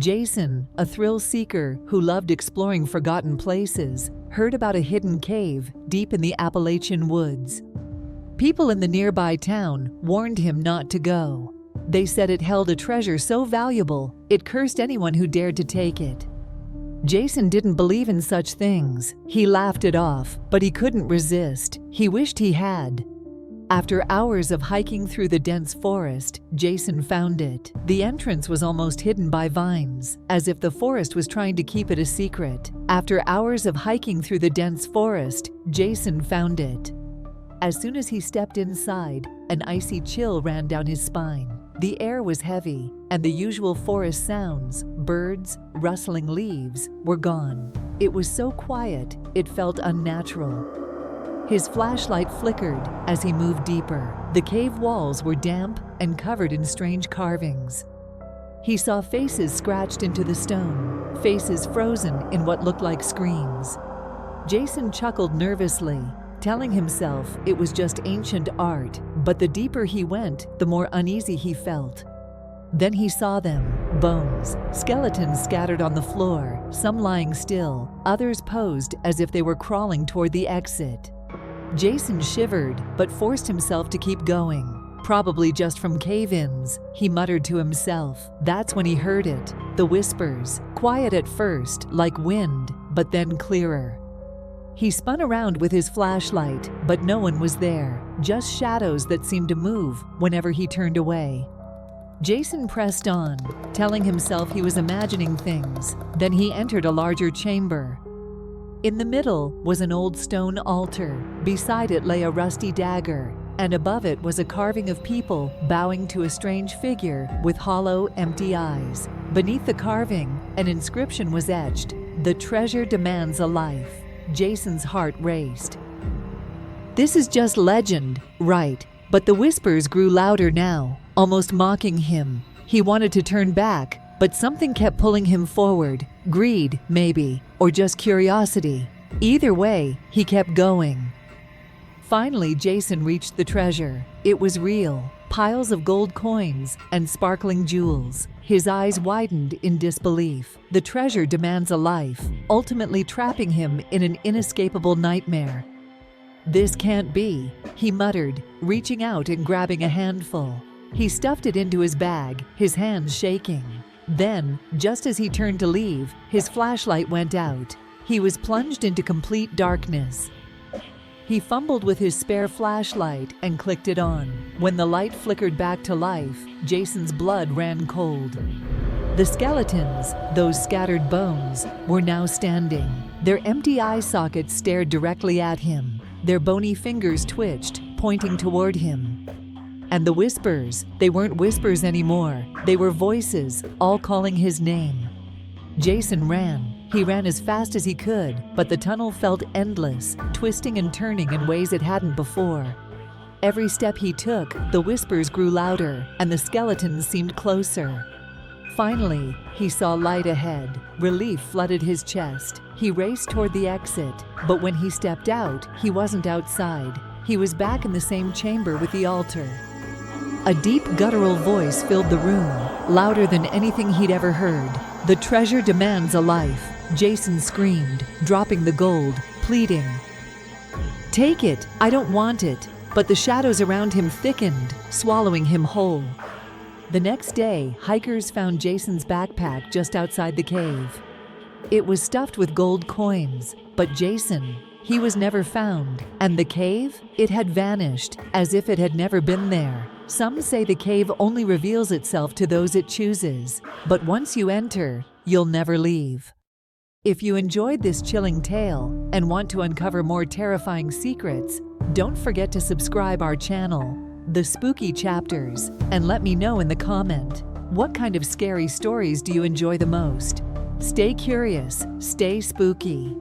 Jason, a thrill seeker who loved exploring forgotten places, heard about a hidden cave deep in the Appalachian woods. People in the nearby town warned him not to go. They said it held a treasure so valuable, it cursed anyone who dared to take it. Jason didn't believe in such things. He laughed it off, but he couldn't resist. He wished he had. After hours of hiking through the dense forest, Jason found it. The entrance was almost hidden by vines, as if the forest was trying to keep it a secret. After hours of hiking through the dense forest, Jason found it. As soon as he stepped inside, an icy chill ran down his spine. The air was heavy, and the usual forest sounds, birds, rustling leaves, were gone. It was so quiet, it felt unnatural. His flashlight flickered as he moved deeper. The cave walls were damp and covered in strange carvings. He saw faces scratched into the stone, faces frozen in what looked like screams. Jason chuckled nervously, telling himself it was just ancient art, but the deeper he went, the more uneasy he felt. Then he saw them, bones, skeletons scattered on the floor, some lying still, others posed as if they were crawling toward the exit. Jason shivered, but forced himself to keep going. Probably just from cave-ins, he muttered to himself. That's when he heard it, the whispers, quiet at first, like wind, but then clearer. He spun around with his flashlight, but no one was there, just shadows that seemed to move whenever he turned away. Jason pressed on, telling himself he was imagining things. Then he entered a larger chamber. In the middle was an old stone altar. Beside it lay a rusty dagger, and above it was a carving of people bowing to a strange figure with hollow, empty eyes. Beneath the carving, an inscription was etched, "The treasure demands a life." Jason's heart raced. This is just legend, right? But the whispers grew louder now, almost mocking him. He wanted to turn back, but something kept pulling him forward. Greed, maybe, or just curiosity. Either way, he kept going. Finally, Jason reached the treasure. It was real, piles of gold coins and sparkling jewels. His eyes widened in disbelief. The treasure demands a life, ultimately trapping him in an inescapable nightmare. This can't be, he muttered, reaching out and grabbing a handful. He stuffed it into his bag, his hands shaking. Then, just as he turned to leave, his flashlight went out. He was plunged into complete darkness. He fumbled with his spare flashlight and clicked it on. When the light flickered back to life, Jason's blood ran cold. The skeletons, those scattered bones, were now standing. Their empty eye sockets stared directly at him. Their bony fingers twitched, pointing toward him. And the whispers, they weren't whispers anymore. They were voices, all calling his name. Jason ran. He ran as fast as he could, but the tunnel felt endless, twisting and turning in ways it hadn't before. Every step he took, the whispers grew louder, and the skeletons seemed closer. Finally, he saw light ahead. Relief flooded his chest. He raced toward the exit, but when he stepped out, he wasn't outside. He was back in the same chamber with the altar. A deep guttural voice filled the room, louder than anything he'd ever heard. "The treasure demands a life," Jason screamed, dropping the gold, pleading. "Take it, I don't want it." But the shadows around him thickened, swallowing him whole. The next day, hikers found Jason's backpack just outside the cave. It was stuffed with gold coins, but Jason, he was never found. And the cave? It had vanished, as if it had never been there. Some say the cave only reveals itself to those it chooses, but once you enter, you'll never leave. If you enjoyed this chilling tale and want to uncover more terrifying secrets, don't forget to subscribe our channel, The Spooky Chapters, and let me know in the comment, what kind of scary stories do you enjoy the most? Stay curious, stay spooky.